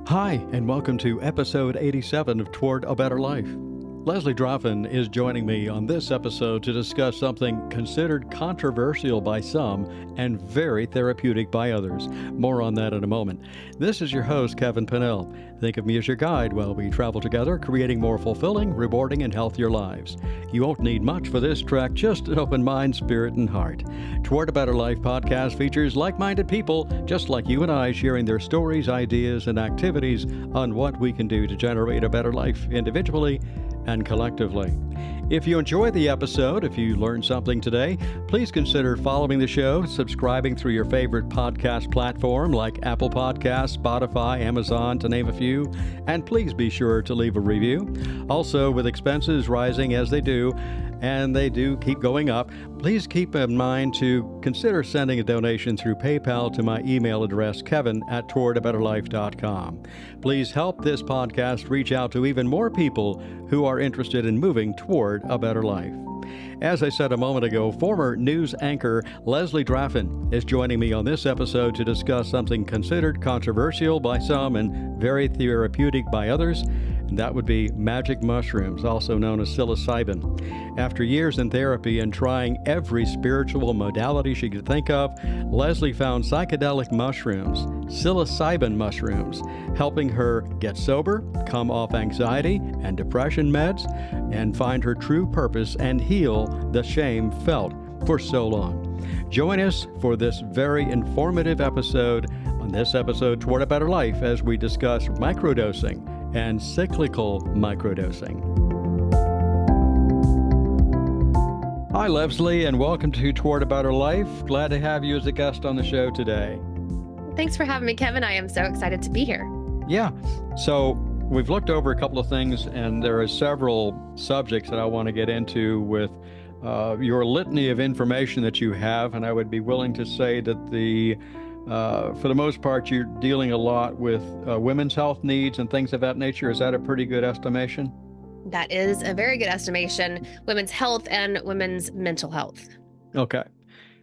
Hi, and welcome to episode 87 of Toward a Better Life. Leslie Draffin is joining me on this episode to discuss something considered controversial by some and very therapeutic by others. More on that in a moment. This is your host, Kevin Pennell. Think of me as your guide while we travel together, creating more fulfilling, rewarding, and healthier lives. You won't need much for this trek, just an open mind, spirit, and heart. Toward a Better Life podcast features like-minded people, just like you and I, sharing their stories, ideas, and activities on what we can do to generate a better life individually and collectively. If you enjoyed the episode, if you learned something today, please consider following the show, subscribing through your favorite podcast platform like Apple Podcasts, Spotify, Amazon, to name a few, and please be sure to leave a review. Also, with expenses rising as they do, and they do keep going up, please keep in mind to consider sending a donation through PayPal to my email address, kevin@towardabetterlife.com. Please help this podcast reach out to even more people who are interested in moving toward a better life. As I said a moment ago, former news anchor Leslie Draffin is joining me on this episode to discuss something considered controversial by some and very therapeutic by others, and that would be magic mushrooms, also known as psilocybin. After years in therapy and trying every spiritual modality she could think of, Leslie found psychedelic mushrooms, psilocybin mushrooms, helping her get sober, come off anxiety and depression meds, and find her true purpose and heal the shame felt for so long. Join us for this very informative episode on this episode Toward a Better Life as we discuss microdosing and cyclical microdosing. Hi, Leslie, and welcome to Toward a Better Life. Glad to have you as a guest on the show today. Thanks for having me, Kevin. I am so excited to be here. Yeah. So we've looked over a couple of things, and there are several subjects that I want to get into with your litany of information that you have, and I would be willing to say that for the most part, you're dealing a lot with women's health needs and things of that nature. Is that a pretty good estimation? That is a very good estimation. Women's health and women's mental health. Okay.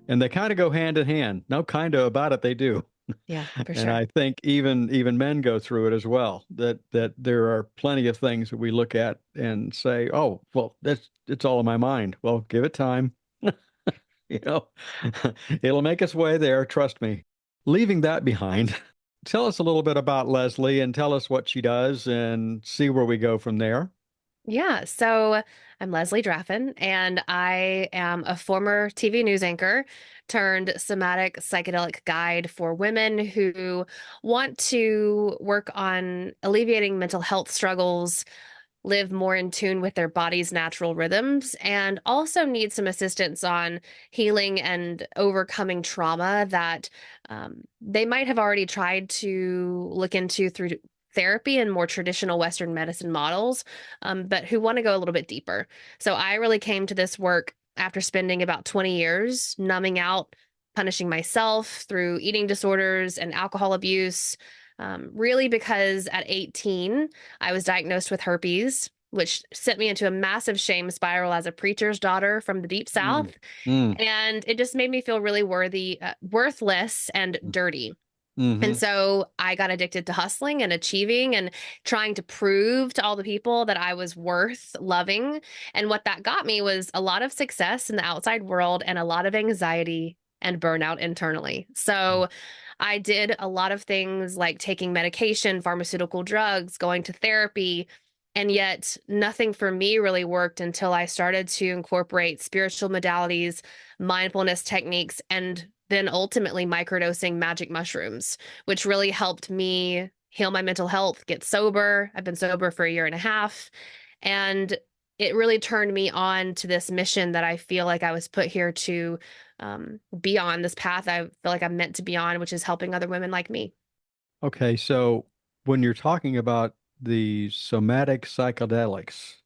And they kind of go hand in hand. No kind of about it, they do. Yeah, for sure. And I think even men go through it as well, that there are plenty of things that we look at and say, oh, well, it's all in my mind. Well, give it time. It'll make its way there. Trust me. Leaving that behind, tell us a little bit about Leslie and tell us what she does and see where we go from there. Yeah, so I'm Leslie Draffin, and I am a former TV news anchor turned somatic psychedelic guide for women who want to work on alleviating mental health struggles, live more in tune with their body's natural rhythms, and also need some assistance on healing and overcoming trauma that they might have already tried to look into through therapy and more traditional Western medicine models, but who want to go a little bit deeper. So I really came to this work after spending about 20 years numbing out, punishing myself through eating disorders and alcohol abuse, really because at 18, I was diagnosed with herpes, which sent me into a massive shame spiral as a preacher's daughter from the deep South. And it just made me feel really worthless and dirty. Mm-hmm. And so I got addicted to hustling and achieving and trying to prove to all the people that I was worth loving. And what that got me was a lot of success in the outside world and a lot of anxiety and burnout internally. So I did a lot of things like taking medication, pharmaceutical drugs, going to therapy, and yet nothing for me really worked until I started to incorporate spiritual modalities, mindfulness techniques, and then ultimately microdosing magic mushrooms, which really helped me heal my mental health, get sober. I've been sober for 1.5 years. And it really turned me on to this mission that I feel like I was put here to be on, this path I feel like I'm meant to be on, which is helping other women like me. Okay, so when you're talking about the somatic psychedelics,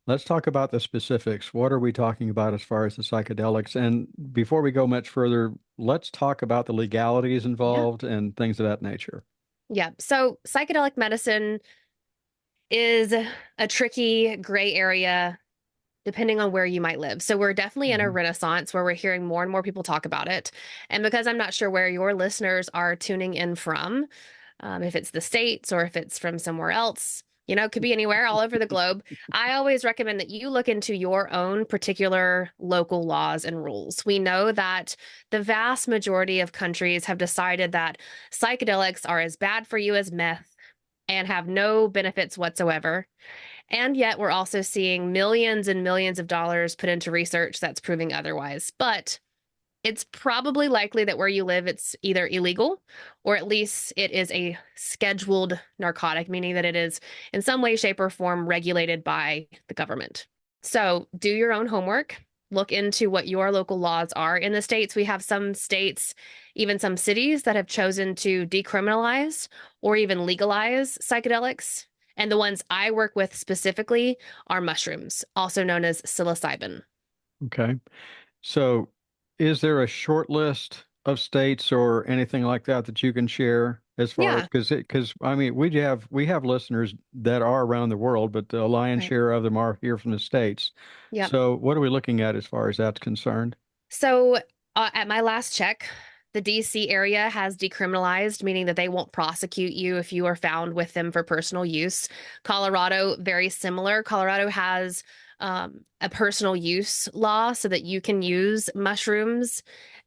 let's talk about the specifics. What are we talking about as far as the psychedelics? And before we go much further, let's talk about the legalities involved and things of that nature. Yeah. So psychedelic medicine is a tricky gray area depending on where you might live. So we're definitely in a renaissance where we're hearing more and more people talk about it. And because I'm not sure where your listeners are tuning in from, if it's the States or if it's from somewhere else. It could be anywhere, all over the globe. I always recommend that you look into your own particular local laws and rules. We know that the vast majority of countries have decided that psychedelics are as bad for you as meth and have no benefits whatsoever. And yet, we're also seeing millions and millions of dollars put into research that's proving otherwise. But it's probably likely that where you live, it's either illegal or at least it is a scheduled narcotic, meaning that it is in some way, shape, or form regulated by the government. So do your own homework. Look into what your local laws are. In the states, we have some states, even some cities that have chosen to decriminalize or even legalize psychedelics. And the ones I work with specifically are mushrooms, also known as psilocybin. Okay. So, is there a short list of states or anything like that that you can share as far as Yeah, because I mean we have listeners that are around the world, but the lion's right. share of them are here from the States. Yep. So, what are we looking at as far as that's concerned? So, at my last check, the DC area has decriminalized, meaning that they won't prosecute you if you are found with them for personal use. Colorado, very similar. Colorado has a personal use law so that you can use mushrooms.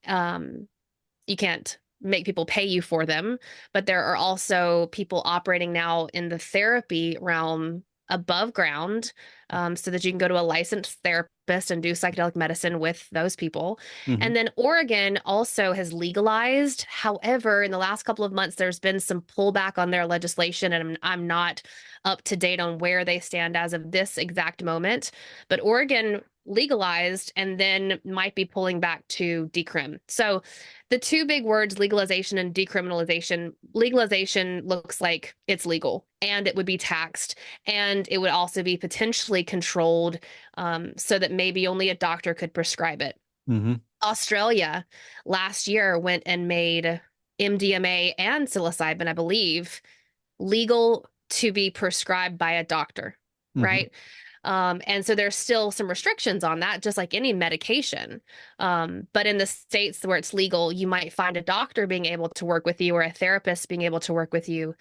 Um, you can't make people pay you for them, but there are also people operating now in the therapy realm above ground, so that you can go to a licensed therapist and do psychedelic medicine with those people. Hmm. And then Oregon also has legalized. However, in the last couple of months, there's been some pullback on their legislation, and I'm not up to date on where they stand as of this exact moment. But Oregon legalized and then might be pulling back to decrim. So the two big words, legalization and decriminalization. Legalization looks like it's legal and it would be taxed, and it would also be potentially controlled, so that maybe only a doctor could prescribe it. Hmm. Australia last year went and made MDMA and psilocybin, I believe, legal to be prescribed by a doctor, Hmm. right? And so there's still some restrictions on that, just like any medication. But in the states where it's legal, you might find a doctor being able to work with you or a therapist being able to work with you.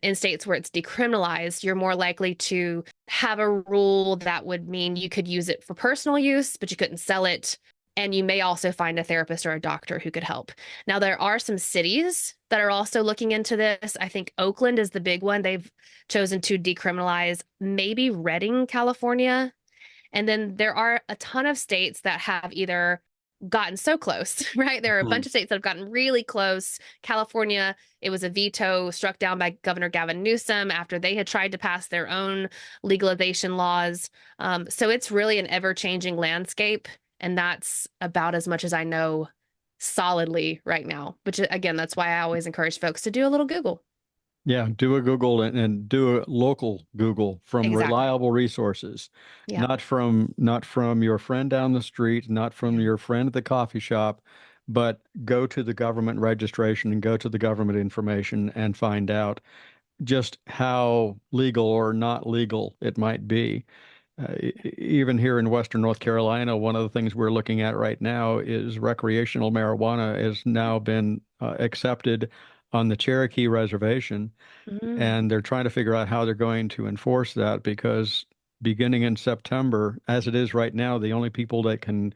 In states where it's decriminalized, you're more likely to have a rule that would mean you could use it for personal use, but you couldn't sell it. And you may also find a therapist or a doctor who could help. Now, there are some cities that are also looking into this. I think Oakland is the big one. They've chosen to decriminalize, maybe Redding, California. And then there are a ton of states that have either gotten so close, right? There are a bunch of states that have gotten really close. California, it was a veto struck down by Governor Gavin Newsom after they had tried to pass their own legalization laws. So it's really an ever-changing landscape, and that's about as much as I know solidly right now. Which again, that's why I always encourage folks to do a little Google. Yeah, do a Google and do a local Google from Exactly. reliable resources, Yeah. not from your friend down the street, not from Yeah. your friend at the coffee shop, but go to the government registration and go to the government information and find out just how legal or not legal it might be. Even here in Western North Carolina, one of the things we're looking at right now is recreational marijuana has now been accepted on the Cherokee Reservation, Mm, and they're trying to figure out how they're going to enforce that because beginning in September, as it is right now, the only people that can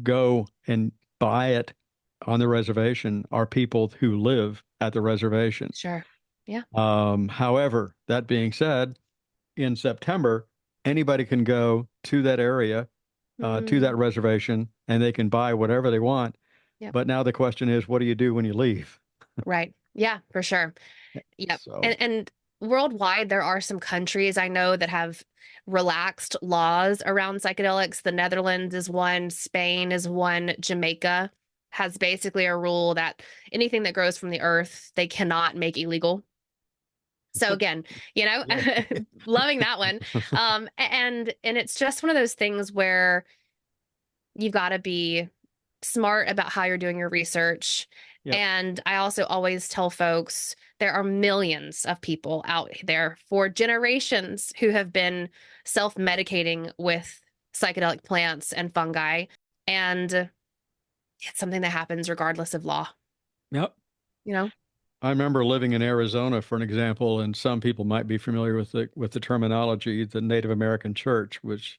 go and buy it on the reservation are people who live at the reservation. sure. Yeah. However, that being said, in September, anybody can go to that area, to that Mm, reservation, and they can buy whatever they want. yep. But now the question is, what do you do when you leave? Right. Yeah, for sure. Yep. So, And worldwide, there are some countries I know that have relaxed laws around psychedelics. The Netherlands is one, Spain is one, Jamaica has basically a rule that anything that grows from the earth, they cannot make illegal. So again, yeah. loving that one. And it's just one of those things where you've got to be smart about how you're doing your research. Yep. And I also always tell folks there are millions of people out there for generations who have been self-medicating with psychedelic plants and fungi. And it's something that happens regardless of law, Yep. you know? I remember living in Arizona, for an example, and some people might be familiar with the terminology, the Native American Church, which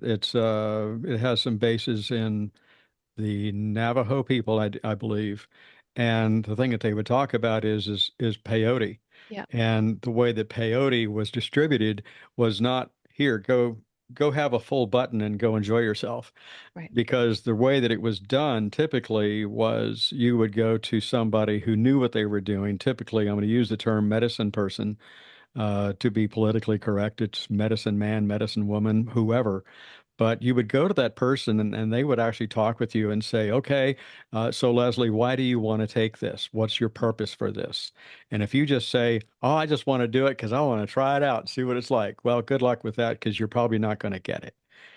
it has some bases in the Navajo people, I believe. And the thing that they would talk about is peyote. Yeah, And the way that peyote was distributed was not here, go have a full button and go enjoy yourself. right. Because the way that it was done typically was you would go to somebody who knew what they were doing. Typically, I'm going to use the term medicine person to be politically correct. It's medicine man, medicine woman, whoever. But you would go to that person and they would actually talk with you and say, okay, so Leslie, why do you want to take this? What's your purpose for this? And if you just say, oh, I just want to do it because I want to try it out and see what it's like, well, good luck with that because you're probably not going to get it.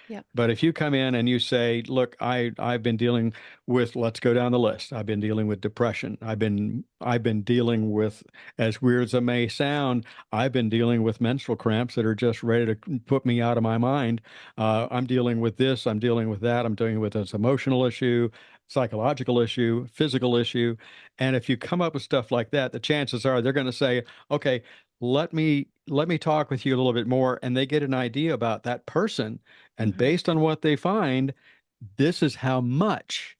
Yeah, But if you come in and you say, look, I've been dealing with, let's go down the list. I've been dealing with depression. I've been dealing with, as weird as it may sound, I've been dealing with menstrual cramps that are just ready to put me out of my mind. I'm dealing with this, I'm dealing with that, I'm dealing with this emotional issue, psychological issue, physical issue. And if you come up with stuff like that, the chances are they're going to say, okay, let me talk with you a little bit more, and they get an idea about that person, and hmm, based on what they find, this is how much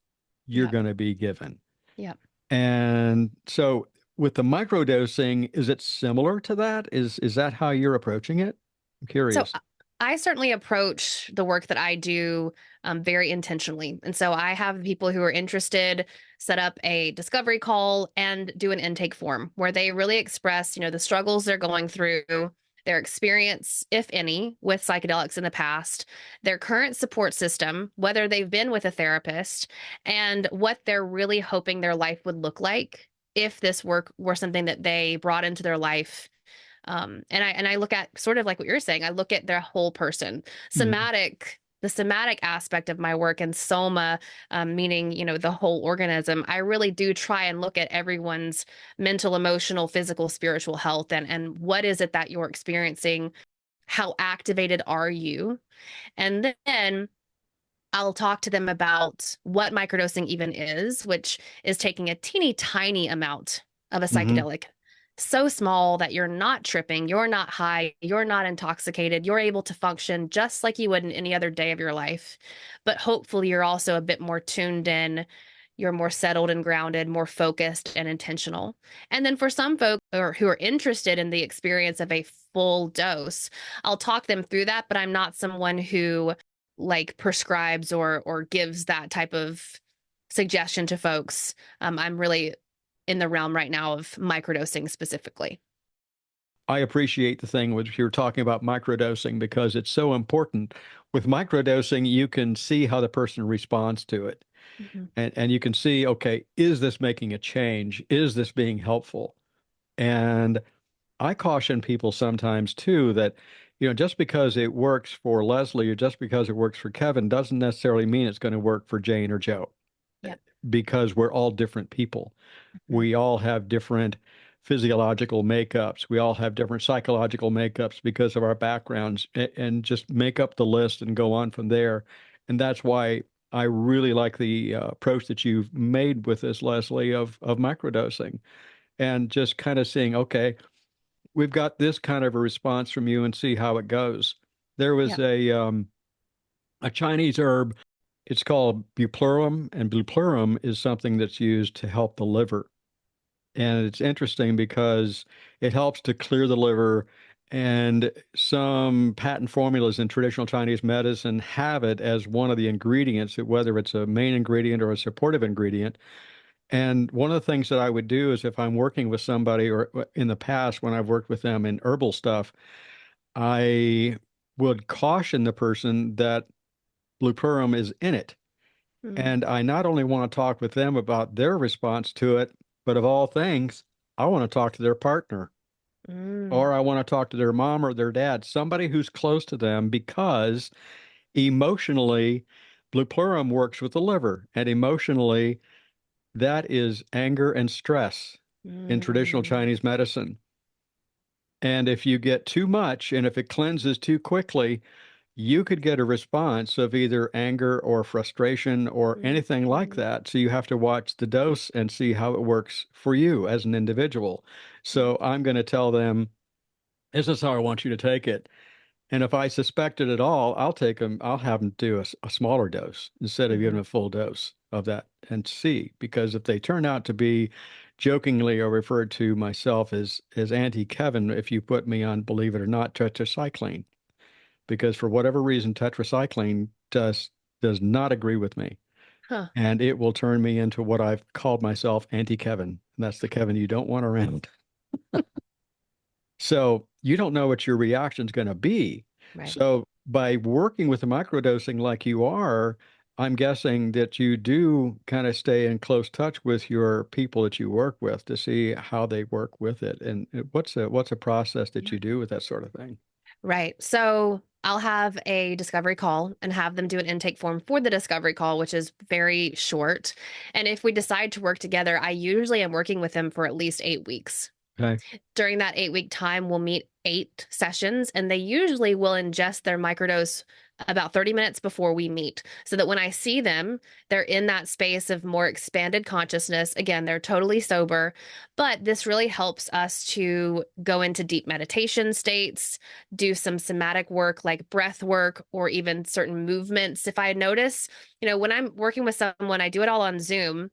you're yeah, going to be given. yeah. And so with the microdosing, is it similar to that? Is that how you're approaching it? I'm So curious. I certainly approach the work that I do very intentionally. And so I have people who are interested set up a discovery call and do an intake form where they really express, the struggles they're going through, their experience, if any, with psychedelics in the past, their current support system, whether they've been with a therapist, and what they're really hoping their life would look like if this work were something that they brought into their life. And I look at sort of like what you're saying. I look at their whole person, Mhm. the somatic aspect of my work, and soma, meaning the whole organism. I really do try and look at everyone's mental, emotional, physical, spiritual health, and what is it that you're experiencing? How activated are you? And then I'll talk to them about what microdosing even is, which is taking a teeny tiny amount of a Mhm. psychedelic, so small that you're not tripping, you're not high, you're not intoxicated, you're able to function just like you would in any other day of your life. But hopefully, you're also a bit more tuned in, you're more settled and grounded, more focused and intentional. And then for some folks who are interested in the experience of a full dose, I'll talk them through that, but I'm not someone who like prescribes or gives that type of suggestion to folks. I'm really in the realm right now of microdosing specifically. I appreciate the thing which you're talking about microdosing because it's so important. With microdosing, you can see how the person responds to it. Mhm. And you can see, okay, is this making a change? Is this being helpful? And I caution people sometimes too that, just because it works for Leslie or just because it works for Kevin doesn't necessarily mean it's going to work for Jane or Joe Yep. because we're all different people. Mhm. We all have different physiological makeups. We all have different psychological makeups because of our backgrounds, and just make up the list and go on from there. And that's why I really like the approach that you've made with this, Leslie, of microdosing and just kind of seeing, okay, we've got this kind of a response from you and see how it goes. There was Yep. a Chinese herb. It's called bupleurum, and bupleurum is something that's used to help the liver. And it's interesting because it helps to clear the liver. And some patent formulas in traditional Chinese medicine have it as one of the ingredients, whether it's a main ingredient or a supportive ingredient. And one of the things that I would do is if I'm working with somebody, or in the past when I've worked with them in herbal stuff, I would caution the person that Blueperum is in it. Mm. And I not only want to talk with them about their response to it, but of all things, I want to talk to their partner, Mm. or I want to talk to their mom or their dad, somebody who's close to them, because emotionally, Blueperum works with the liver. And emotionally, that is anger and stress in traditional Mm. Chinese medicine. And if you get too much and if it cleanses too quickly, you could get a response of either anger or frustration or anything like Mhm. that. So you have to watch the dose and see how it works for you as an individual. So I'm going to tell them, this is how I want you to take it. And if I suspect it at all, I'll have them do a smaller dose instead of giving Mhm. a full dose of that and see. Because if they turn out to be, jokingly, or referred to myself as anti-Kevin, if you put me on, believe it or not, tetracycline, because for whatever reason, tetracycline does not agree with me. Huh. And it will turn me into what I've called myself, anti-Kevin. And that's the Kevin you don't want around. So you don't know what your reaction is going to be. Right. So by working with the microdosing like you are, I'm guessing that you do kind of stay in close touch with your people that you work with to see how they work with it. And what's a process that Yeah. you do with that sort of thing? Right. So I'll have a discovery call and have them do an intake form for the discovery call, which is very short. And if we decide to work together, I usually am working with them for at least 8 weeks. Okay. During that 8 week time, we'll meet 8 sessions, and they usually will ingest their microdose about 30 minutes before we meet, so that when I see them, they're in that space of more expanded consciousness. Again, they're totally sober, but this really helps us to go into deep meditation states, do some somatic work like breath work or even certain movements. If I notice, when I'm working with someone, I do it all on Zoom.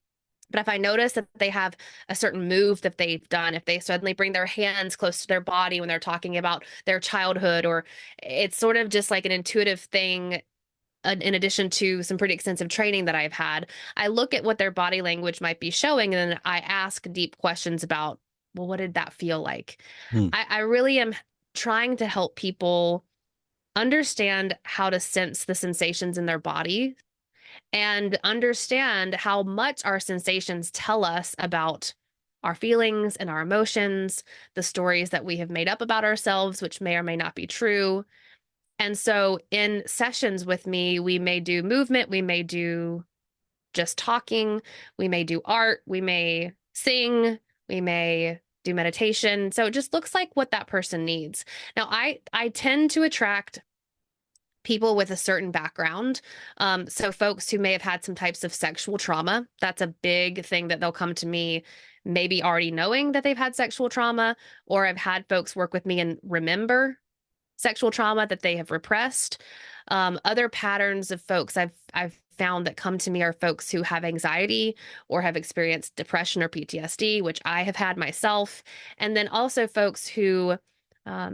But if I notice that they have a certain move that they've done, if they suddenly bring their hands close to their body when they're talking about their childhood, or it's sort of just like an intuitive thing, in addition to some pretty extensive training that I've had, I look at what their body language might be showing and then I ask deep questions about, well, what did that feel like? Hmm. I really am trying to help people understand how to sense the sensations in their body and understand how much our sensations tell us about our feelings and our emotions, the stories that we have made up about ourselves, which may or may not be true. And so, in sessions with me, we may do movement, we may do just talking, we may do art, we may sing, we may do meditation. So it just looks like what that person needs. Now, I tend to attract people with a certain background. So folks who may have had some types of sexual trauma, that's a big thing that they'll come to me, maybe already knowing that they've had sexual trauma, or I've had folks work with me and remember sexual trauma that they have repressed. Other patterns of folks I've found that come to me are folks who have anxiety or have experienced depression or PTSD, which I have had myself, and then also folks who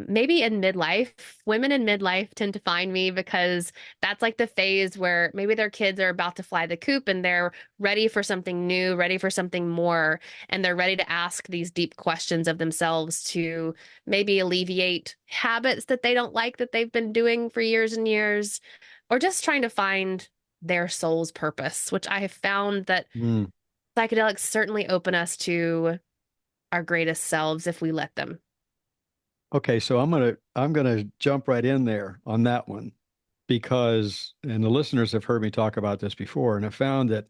maybe in midlife, women in midlife tend to find me because that's like the phase where maybe their kids are about to fly the coop and they're ready for something new, ready for something more, and they're ready to ask these deep questions of themselves to maybe alleviate habits that they don't like that they've been doing for years and years, or just trying to find their soul's purpose, which I have found that Hmm. psychedelics certainly open us to our greatest selves if we let them. Okay, so I'm gonna jump right in there on that one because, and the listeners have heard me talk about this before, and have found that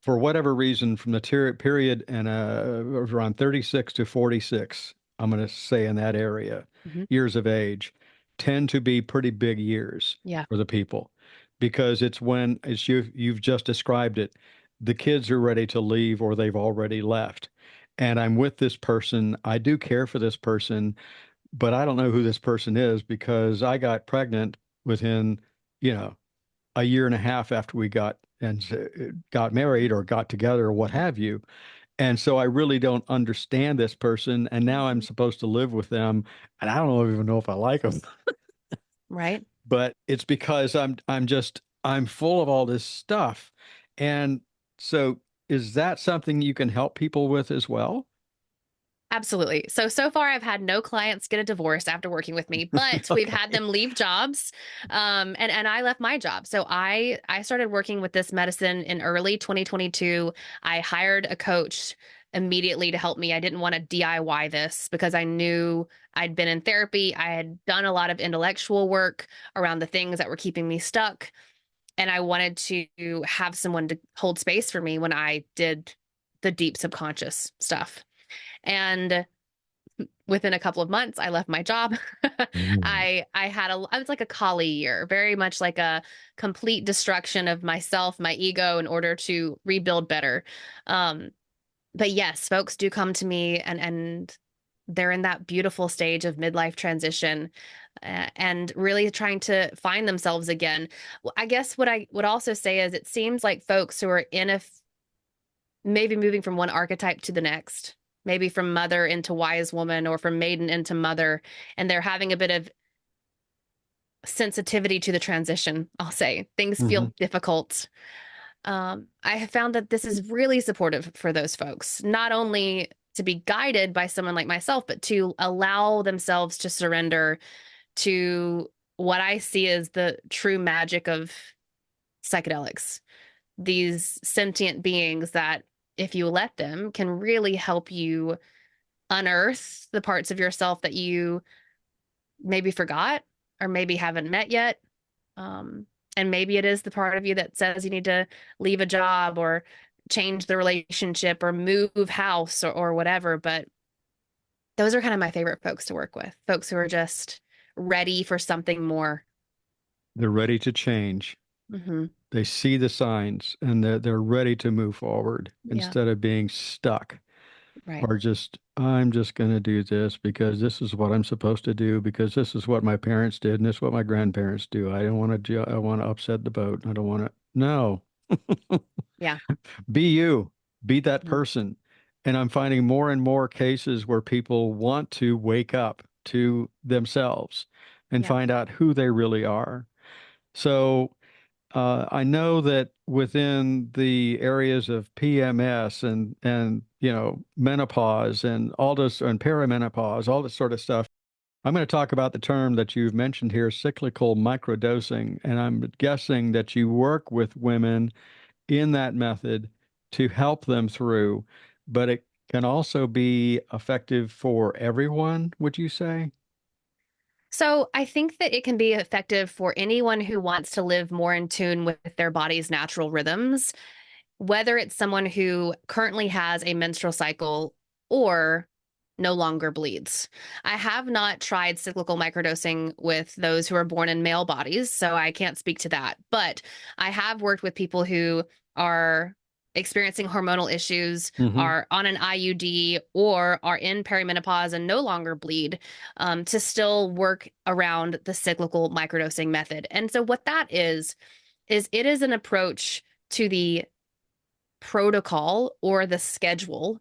for whatever reason, from the period and around 36 to 46, I'm going to say in that area, Mhm. years of age, tend to be pretty big years Yeah. for the people because it's when, as you've just described it, the kids are ready to leave or they've already left. And I'm with this person. I do care for this person, but I don't know who this person is because I got pregnant within, you know, a year and a half after we got married or got together or what have you. And so I really don't understand this person. And now I'm Mhm. supposed to live with them. And I don't even know if I like them, Right. but it's because I'm full of all this stuff. And so is that something you can help people with as well? Absolutely. So far I've had no clients get a divorce after working with me, but we've had Okay. them leave jobs. And I left my job. So I started working with this medicine in early 2022. I hired a coach immediately to help me. I didn't want to DIY this because I knew I'd been in therapy. I had done a lot of intellectual work around the things that were keeping me stuck. And I wanted to have someone to hold space for me when I did the deep subconscious stuff. And within a couple of months, I left my job. Mm. I was like a Kali year, very much like a complete destruction of myself, my ego, in order to rebuild better. Um, but yes, folks do come to me, and they're in that beautiful stage of midlife transition, and really trying to find themselves again. Well, I guess what I would also say is it seems like folks who are maybe moving from one archetype to the next, maybe from mother into wise woman or from maiden into mother, and they're having a bit of sensitivity to the transition. I'll say things Hmm. feel difficult. I have found that this is really supportive for those folks, not only to be guided by someone like myself, but to allow themselves to surrender to what I see as the true magic of psychedelics. These sentient beings that, if you let them, can really help you unearth the parts of yourself that you maybe forgot or maybe haven't met yet. Um, and maybe it is the part of you that says you need to leave a job or change the relationship or move house or whatever. But those are kind of my favorite folks to work with, folks who are just ready for something more. They're ready to change. Hmm. They see the signs and they're ready to move forward Yeah, instead of being stuck right. or just, I'm just going to do this because this is what I'm supposed to do because this is what my parents did and this is what my grandparents do. I don't want to, I want to upset the boat. I don't want to, no, Yeah. be you, be that Mhm. person. And I'm finding more and more cases where people want to wake up to themselves and Yeah. find out who they really are. So, I know that within the areas of PMS and menopause and all this and perimenopause, all this sort of stuff, I'm going to talk about the term that you've mentioned here, cyclical microdosing, and I'm guessing that you work with women in that method to help them through, but it can also be effective for everyone, would you say? So I think that it can be effective for anyone who wants to live more in tune with their body's natural rhythms, whether it's someone who currently has a menstrual cycle or no longer bleeds. I have not tried cyclical microdosing with those who are born in male bodies, so I can't speak to that. But I have worked with people who are experiencing hormonal issues, Hmm. are on an IUD, or are in perimenopause and no longer bleed, to still work around the cyclical microdosing method. And so, what that is it is an approach to the protocol or the schedule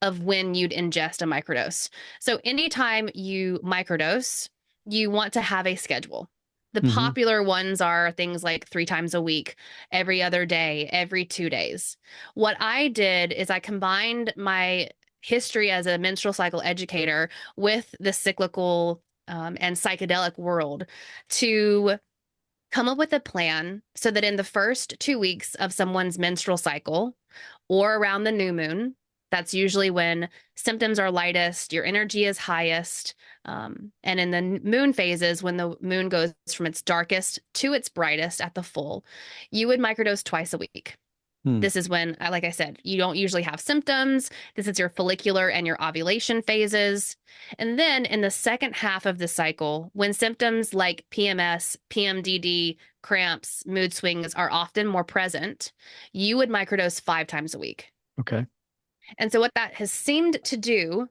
of when you'd ingest a microdose. So anytime you microdose, you want to have a schedule. The Hmm. popular ones are things like 3 times a week, every other day, every 2 days. What I did is I combined my history as a menstrual cycle educator with the cyclical and psychedelic world to come up with a plan so that in the first 2 weeks of someone's menstrual cycle or around the new moon, that's usually when symptoms are lightest, your energy is highest. And in the moon phases, when the moon goes from its darkest to its brightest at the full, you would microdose twice a week. Hmm. This is when, like I said, you don't usually have symptoms. This is your follicular and your ovulation phases. And then in the second half of the cycle, when symptoms like PMS, PMDD, cramps, mood swings are often more present, you would microdose 5 times a week. Okay. And so, what that has seemed to do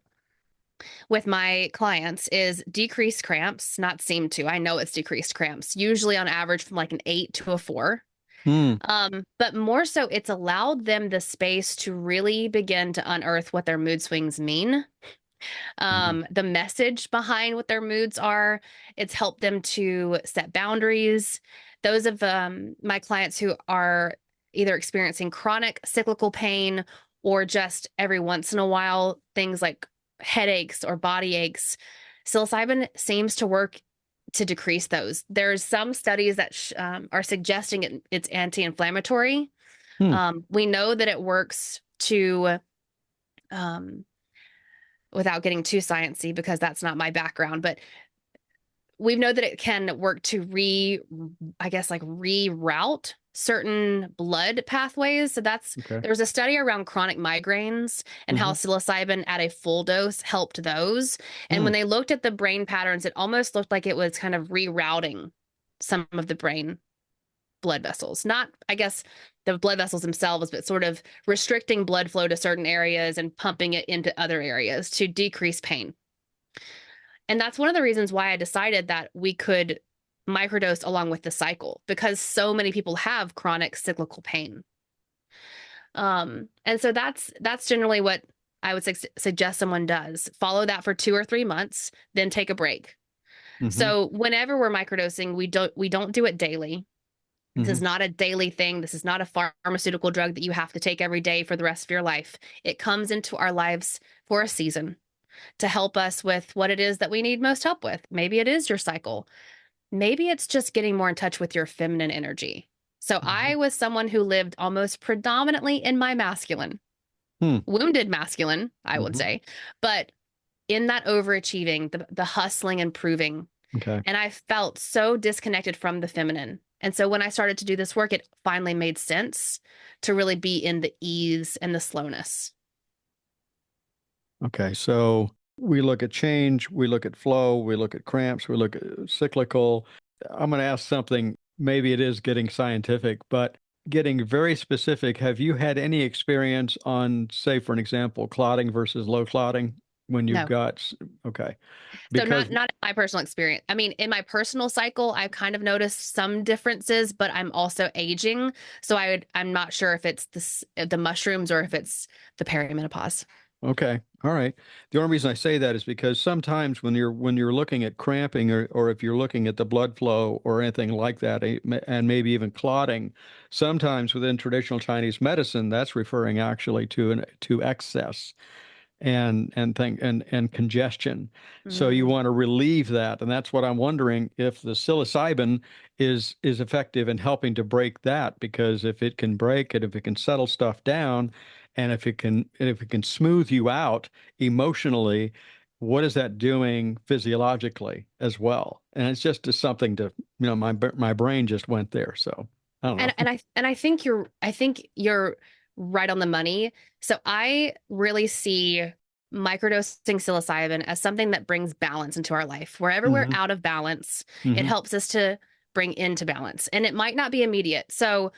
with my clients is decrease cramps, not seem to. I know it's decreased cramps, usually on average from like an 8 to a 4. Hmm. But more so, it's allowed them the space to really begin to unearth what their mood swings mean, Hmm. the message behind what their moods are. It's helped them to set boundaries. Those of my clients who are either experiencing chronic cyclical pain or just every once in a while, things like headaches or body aches, psilocybin seems to work to decrease those. There's some studies that are suggesting it's anti-inflammatory. Hmm. We know that it works to um, without getting too sciencey because that's not my background, but we know that it can work to I guess like reroute certain blood pathways. So Okay. there was a study around chronic migraines and how Hmm. psilocybin at a full dose helped those. And when Hmm. they looked at the brain patterns, it almost looked like it was kind of rerouting some of the brain blood vessels. Not, I guess, the blood vessels themselves, but sort of restricting blood flow to certain areas and pumping it into other areas to decrease pain. And that's one of the reasons why I decided that we could microdose along with the cycle, because so many people have chronic cyclical pain. And so that's generally what I would suggest someone does. Follow that for 2 or 3 months, then take a break. Hmm. So whenever we're microdosing, we don't do it daily. This is Hmm. not a daily thing. This is not a pharmaceutical drug that you have to take every day for the rest of your life. It comes into our lives for a season to help us with what it is that we need most help with. Maybe it is your cycle. Maybe it's just getting more in touch with your feminine energy. So Hmm. I was someone who lived almost predominantly in my masculine, Hmm. wounded masculine, I would Hmm. say, but in that overachieving, the hustling and proving. Okay. And I felt so disconnected from the feminine. And so when I started to do this work, it finally made sense to really be in the ease and the slowness. Okay. So we look at change, we look at flow, we look at cramps, we look at cyclical. I'm going to ask something, maybe it is getting scientific, but getting very specific. Have you had any experience on, say, for an example, clotting versus low clotting when you've No. got, okay. So not Because, not in my personal experience. I mean, in my personal cycle, I've kind of noticed some differences, but I'm also aging, so I'm not sure if it's the mushrooms or if it's the perimenopause. okay. All right. The only reason I say that is because sometimes when you're looking at cramping or if you're looking at the blood flow or anything like that, and maybe even clotting, sometimes within traditional Chinese medicine, that's referring actually to excess and congestion. So you Mm. want to relieve that, and that's what I'm wondering if the psilocybin is effective in helping to break that, because if it can break it, if it can settle stuff down, and if it can smooth you out emotionally, what is that doing physiologically as well? And it's just something to, my brain just went there. So I don't And know. I think you're right on the money. So I really see microdosing psilocybin as something that brings balance into our life. Wherever we're Hmm. out of balance, it Hmm. helps us to bring into balance. And it might not be immediate. So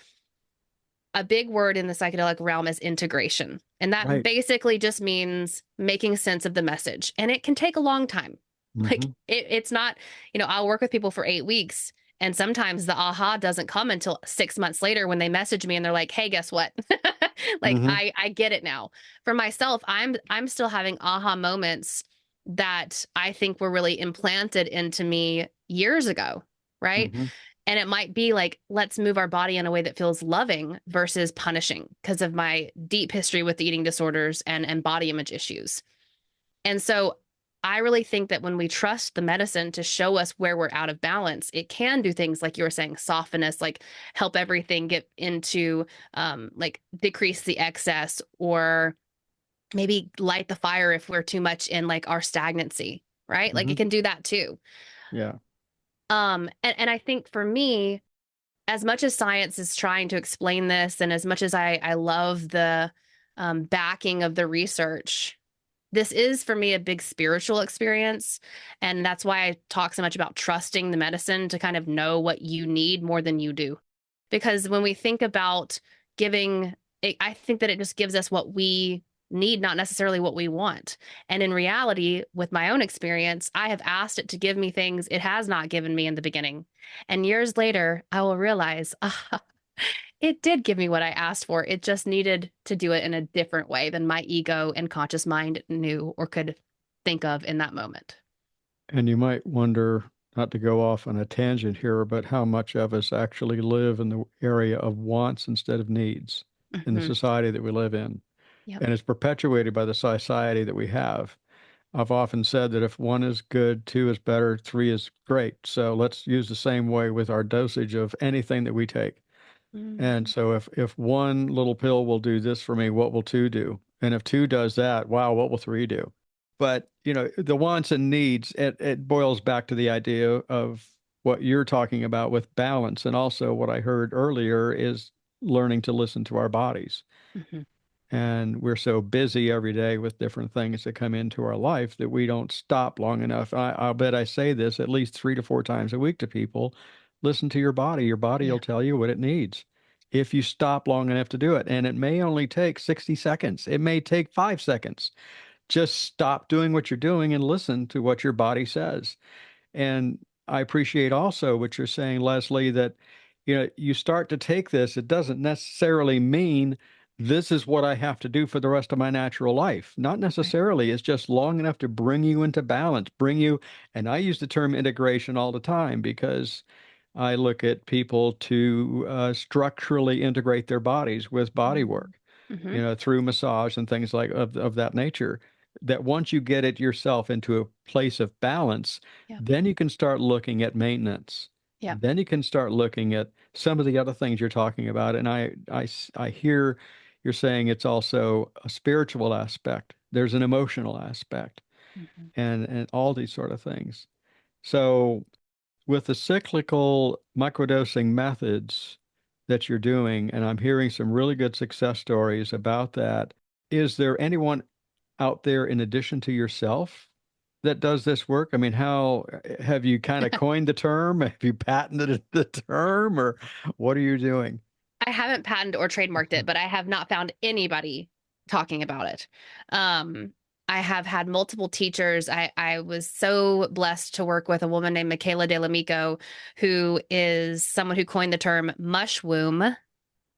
a big word in the psychedelic realm is integration. And that Right. basically just means making sense of the message. And it can take a long time. Like Hmm. it's not, I'll work with people for 8 weeks. And sometimes the aha doesn't come until 6 months later when they message me and they're like, hey, guess what? Like Hmm. I get it now. For myself, I'm still having aha moments that I think were really implanted into me years ago, right? Hmm. And it might be like, let's move our body in a way that feels loving versus punishing because of my deep history with eating disorders and body image issues. And so I really think that when we trust the medicine to show us where we're out of balance, it can do things like you were saying, soften us, like help everything get into like decrease the excess or maybe light the fire if we're too much in like our stagnancy, right? Like Hmm. it can do that too. Yeah. And I think for me, as much as science is trying to explain this, and as much as I love the backing of the research, this is for me a big spiritual experience. And that's why I talk so much about trusting the medicine to kind of know what you need more than you do. Because when we think about giving, I think that it just gives us what we need, not necessarily what we want. And in reality, with my own experience, I have asked it to give me things it has not given me in the beginning. And years later, I will realize, it did give me what I asked for. It just needed to do it in a different way than my ego and conscious mind knew or could think of in that moment. And you might wonder, not to go off on a tangent here, but how much of us actually live in the area of wants instead of needs in the Hmm. society that we live in. Yep. And it's perpetuated by the society that we have. I've often said that if one is good, two is better, three is great. So let's use the same way with our dosage of anything that we take. And Hmm. so if one little pill will do this for me, what will two do? And if two does that, wow, what will three do? But the wants and needs, it boils back to the idea of what you're talking about with balance. And also, what I heard earlier is learning to listen to our bodies. Hmm. And we're so busy every day with different things that come into our life that we don't stop long enough. I'll bet I say this at least 3 to 4 times a week to people. Listen to your body. Your body Yeah. will tell you what it needs if you stop long enough to do it. And it may only take 60 seconds, it may take 5 seconds. Just stop doing what you're doing and listen to what your body says. And I appreciate also what you're saying, Leslie, that you start to take this. It doesn't necessarily mean this is what I have to do for the rest of my natural life. Not Right. necessarily. It's just long enough to bring you into balance, bring you, and I use the term integration all the time because I look at people to structurally integrate their bodies with body Mm-hmm. work, Mm-hmm. through massage and things like of that nature. That once you get it yourself into a place of balance, Yep. then you can start looking at maintenance. Yep. Then you can start looking at some of the other things you're talking about. And I hear you're saying it's also a spiritual aspect. There's an emotional aspect Mm-hmm. and all these sort of things. So with the cyclical microdosing methods that you're doing, and I'm hearing some really good success stories about that, is there anyone out there in addition to yourself that does this work? I mean, how have you kind of coined the term? Have you patented the term, or what are you doing? I haven't patented or trademarked it, but I have not found anybody talking about it. Um, I have had multiple teachers. I was so blessed to work with a woman named Michaela Delamico, who is someone who coined the term mush womb.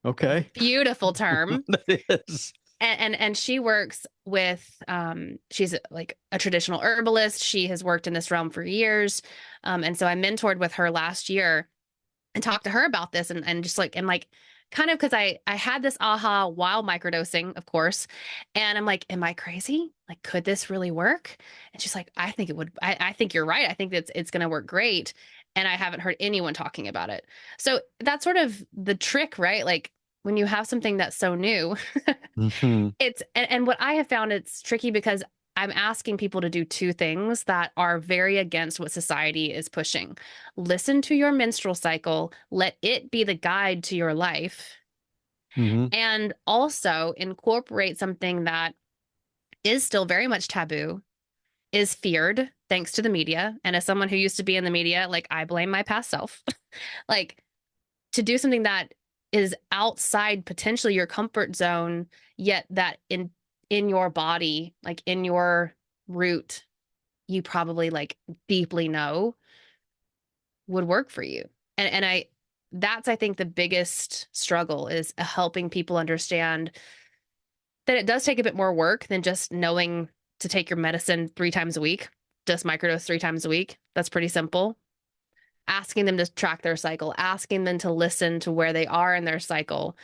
Okay. Beautiful term. That is. And she works with she's like a traditional herbalist. She has worked in this realm for years. And so I mentored with her last year and talked to her about this and just like kind of because I had this aha while microdosing, of course. And I'm like, am I crazy? Like, could this really work? And she's like, I think it would. I think you're right. I think it's gonna work great. And I haven't heard anyone talking about it. So that's sort of the trick, right? Like when you have something that's so new, Hmm. and what I have found it's tricky because I'm asking people to do two things that are very against what society is pushing. Listen to your menstrual cycle, let it be the guide to your life, Hmm. and also incorporate something that is still very much taboo, is feared thanks to the media. And as someone who used to be in the media, like I blame my past self. Like to do something that is outside potentially your comfort zone, yet that in your body, like in your root, you probably like deeply know would work for you. And I that's I think the biggest struggle is helping people understand that it does take a bit more work than just knowing to take your medicine 3 times a week, just microdose 3 times a week. That's pretty simple. Asking them to track their cycle, asking them to listen to where they are in their cycle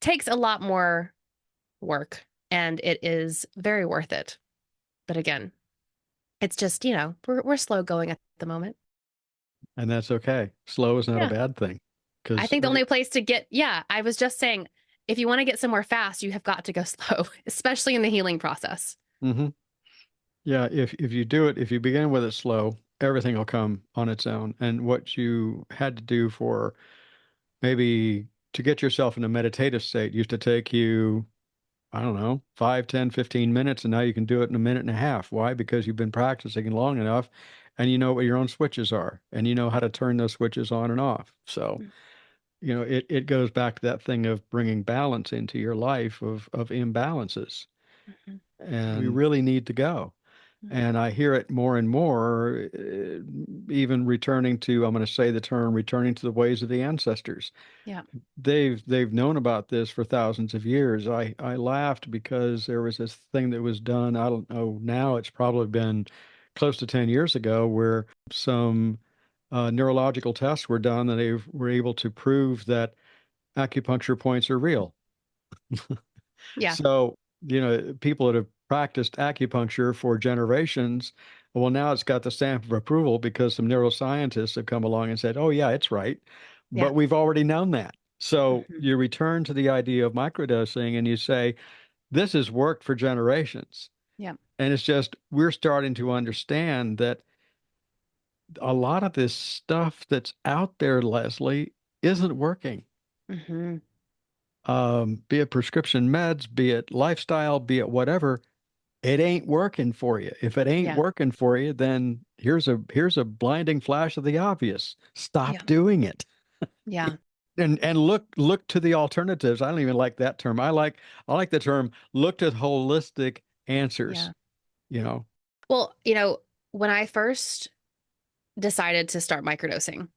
takes a lot more work and it is very worth it. But again, it's just, we're slow going at the moment. And that's okay. Slow is not a Yeah. bad thing I because think the only place to get, yeah, I was just saying, if you want to get somewhere fast, you have got to go slow, especially in the healing process. yeah, if you do it, if you begin with it slow, everything will come on its own. And what you had to do for maybe to get yourself in a meditative state used to take you, I don't know, 5, 10, 15 minutes, and now you can do it in a minute and a half. Why? Because you've been practicing long enough and you know what your own switches are and you know how to turn those switches on and off. So, it goes back to that thing of bringing balance into your life of imbalances. Mm-hmm. And we really need to go. Hmm. And I hear it more and more, even returning to, I'm going to say the term, returning to the ways of the ancestors. Yeah. They've known about this for thousands of years. I laughed because there was this thing that was done, I don't know, now it's probably been close to 10 years ago, where some neurological tests were done and they were able to prove that acupuncture points are real. Yeah. So, people that have practiced acupuncture for generations, well, now it's got the stamp of approval because some neuroscientists have come along and said, oh, yeah, it's right. Yeah. But we've already known that. So Hmm. you return to the idea of microdosing and you say, this has worked for generations. Yeah. And it's just, we're starting to understand that a lot of this stuff that's out there, Leslie, isn't working. Hmm. Be it prescription meds, be it lifestyle, be it whatever, it ain't working for you. If it ain't Yeah. working for you, then here's a blinding flash of the obvious. Yeah. Stop doing it. Yeah. And look to the alternatives. I don't even like that term. I like the term look to holistic answers, Yeah. you know. Well, when I first decided to start microdosing,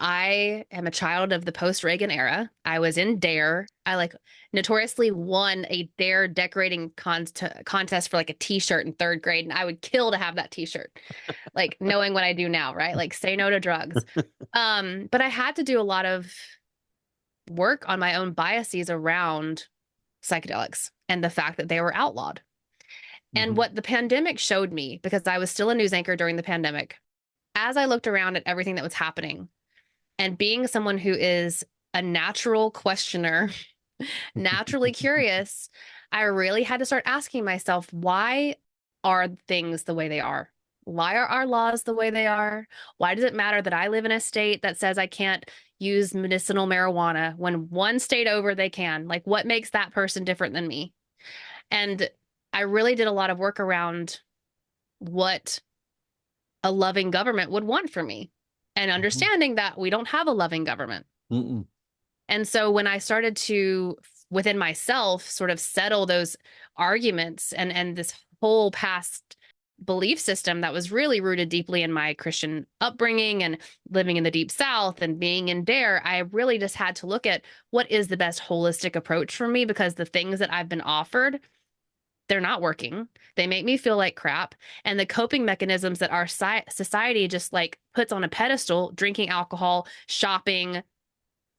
I am a child of the post-Reagan era. I was in Dare. I like notoriously won a Dare decorating contest for like a t-shirt in third grade, and I would kill to have that t-shirt. Like knowing what I do now, right? Like say no to drugs. But I had to do a lot of work on my own biases around psychedelics and the fact that they were outlawed. And Hmm. what the pandemic showed me, because I was still a news anchor during the pandemic, as I looked around at everything that was happening and being someone who is a natural questioner, naturally curious, I really had to start asking myself, why are things the way they are? Why are our laws the way they are? Why does it matter that I live in a state that says I can't use medicinal marijuana when one state over they can? Like, what makes that person different than me? And I really did a lot of work around what a loving government would want for me and Hmm. understanding that we don't have a loving government. Mm-mm. And so when I started to within myself sort of settle those arguments and this whole past belief system that was really rooted deeply in my Christian upbringing and living in the deep south and being in Dare, I really just had to look at what is the best holistic approach for me, because the things that I've been offered, they're not working. They make me feel like crap. And the coping mechanisms that our society just like puts on a pedestal, drinking alcohol, shopping,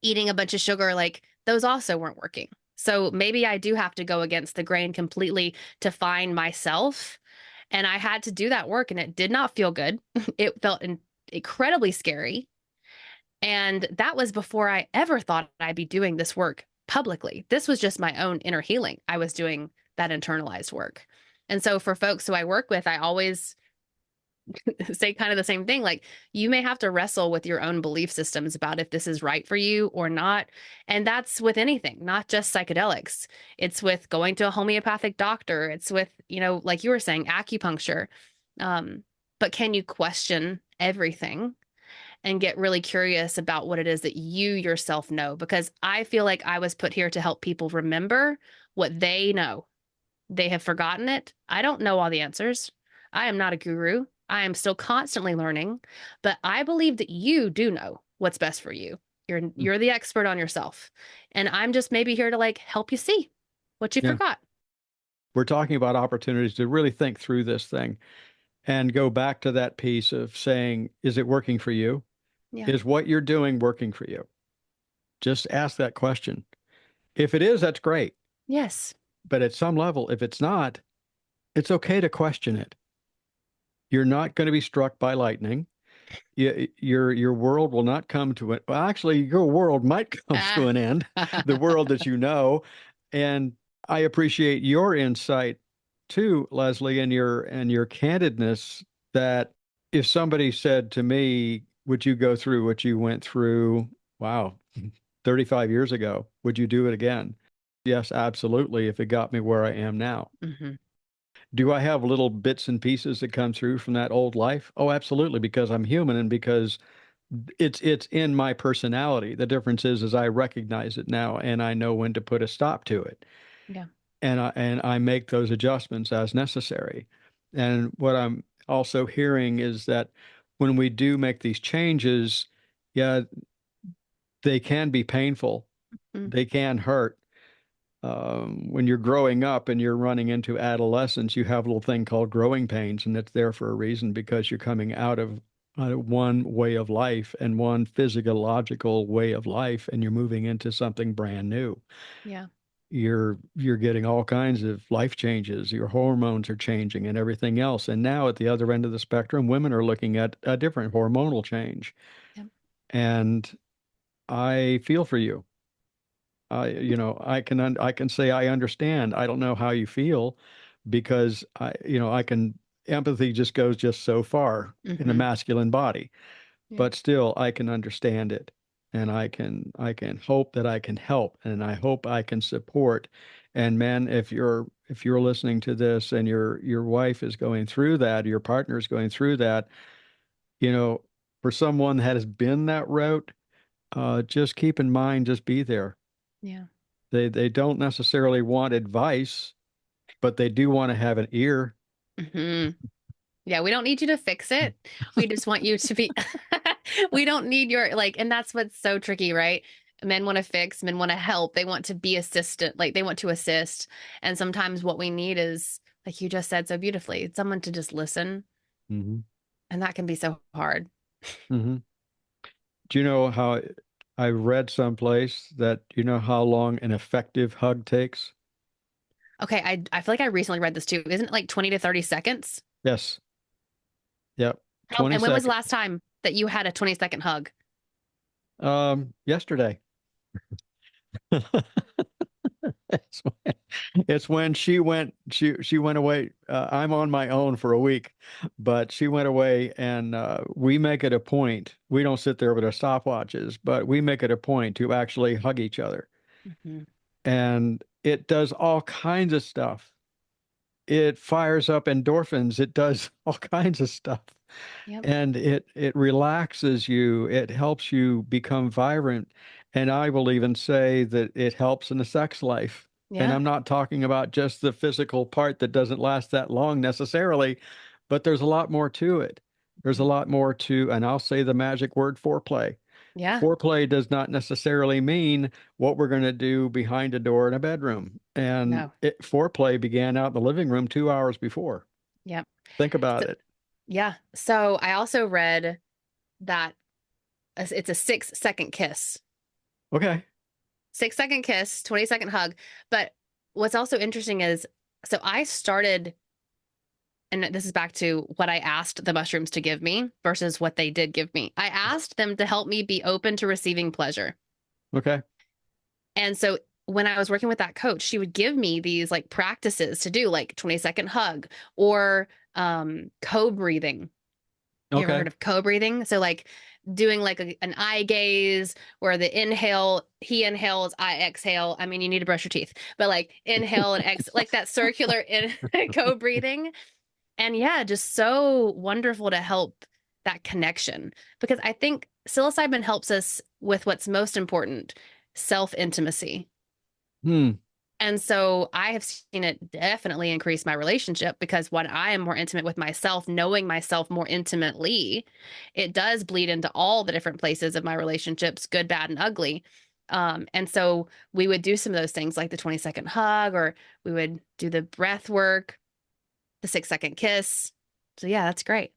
eating a bunch of sugar, like those also weren't working. So maybe I do have to go against the grain completely to find myself. And I had to do that work, and it did not feel good. It felt incredibly scary. And that was before I ever thought I'd be doing this work publicly. This was just my own inner healing. I was doing that internalized work. And so for folks who I work with, I always say kind of the same thing. Like, you may have to wrestle with your own belief systems about if this is right for you or not. And that's with anything, not just psychedelics. It's with going to a homeopathic doctor. It's with, like you were saying, acupuncture. Um, but can you question everything and get really curious about what it is that you yourself know? Because I feel like I was put here to help people remember what they know. They have forgotten it. I don't know all the answers. I am not a guru. I am still constantly learning, but I believe that you do know what's best for you. You're the expert on yourself. And I'm just maybe here to like help you see what you Yeah. forgot. We're talking about opportunities to really think through this thing and go back to that piece of saying, is it working for you? Yeah. Is what you're doing working for you? Just ask that question. If it is, that's great. Yes. But at some level, if it's not, it's okay to question it. You're not going to be struck by lightning. Your world will not come to it. Well, actually, your world might come to Ah. an end, the world that you know. And I appreciate your insight too, Leslie, and your candidness that if somebody said to me, would you go through what you went through? Wow, 35 years ago, would you do it again? Yes, absolutely, if it got me where I am now. Hmm. Do I have little bits and pieces that come through from that old life? Oh, absolutely, because I'm human and because it's in my personality. The difference is I recognize it now and I know when to put a stop to it. Yeah. And I make those adjustments as necessary. And what I'm also hearing is that when we do make these changes, yeah, they can be painful. Mm. They can hurt. When you're growing up and you're running into adolescence, you have a little thing called growing pains, and it's there for a reason because you're coming out of one way of life and one physiological way of life, and you're moving into something brand new. Yeah. You're getting all kinds of life changes. Your hormones are changing and everything else. And now at the other end of the spectrum, women are looking at a different hormonal change. Yeah. And I feel for you. I can say I understand. I don't know how you feel because I can empathy just goes just so far in a Hmm. masculine body, Yeah. but still I can understand it. And I can hope that I can help, and I hope I can support. And man, if you're listening to this and your wife is going through that, your partner is going through that, you know, for someone that has been that route, just keep in mind, just be there. Yeah. They don't necessarily want advice, but they do want to have an ear. Hmm. Yeah, we don't need you to fix it. We just want you to be, we don't need your, like, and that's what's so tricky, right? Men want to fix, men want to help. They want to be assistant, like they want to assist. And sometimes what we need is, like you just said so beautifully, someone to just listen. Hmm. And that can be so hard. Hmm. Do you know how I read someplace that you know how long an effective hug takes? Okay, I feel like I recently read this too. Isn't it like 20 to 30 seconds? Yes. Yep. How, 20 and when was the seconds. last time that you had a 20-second hug? Yesterday. It's when, it's when she went away. I'm on my own for a week, but she went away, and we make it a point. We don't sit there with our stopwatches, but we make it a point to actually hug each other. Hmm. And it does all kinds of stuff. It fires up endorphins. It does all kinds of stuff. Yep. And it relaxes you. It helps you become vibrant. And I will even say that it helps in the sex life. And Yeah. I'm not talking about just the physical part that doesn't last that long necessarily, but there's a lot more to it. There's a Mhm. lot more to, and I'll say the magic word foreplay. Yeah. Foreplay does not necessarily mean what we're going to do behind a door in a bedroom. And No. foreplay began out in the living room 2 hours before. Yep. Think about So, it. yeah. So I also read that it's a 6 second kiss. Okay. 6 second kiss, 20-second hug. But what's also interesting is so I started, and this is back to what I asked the mushrooms to give me versus what they did give me. I asked them to help me be open to receiving pleasure. Okay. And so when I was working with that coach, she would give me these like practices to do, like 20-second hug or co-breathing. You ever heard Okay. of co-breathing? So like doing like an eye gaze where the inhale, he inhales, I exhale. I mean, you need to brush your teeth, but like inhale and exhale, like that circular co-breathing. And yeah, just so wonderful to help that connection because I think psilocybin helps us with what's most important, self-intimacy. Hmm. And so I have seen it definitely increase my relationship because when I am more intimate with myself, knowing myself more intimately, it does bleed into all the different places of my relationships, good, bad, and ugly. And so we would do some of those things like the 20-second hug, or we would do the breath work, the 6 second kiss. So yeah, that's great.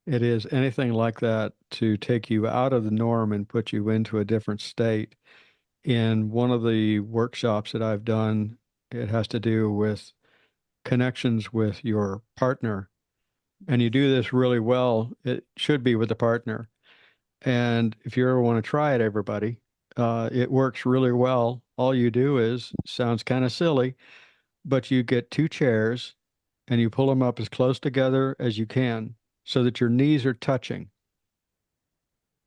It is anything like that to take you out of the norm and put you into a different state. In one of the workshops that I've done, it has to do with connections with your partner. And you do this really well. It should be with the partner. And if you ever want to try it, everybody, it works really well. All you do is, sounds kind of silly, but you get two chairs and you pull them up as close together as you can so that your knees are touching.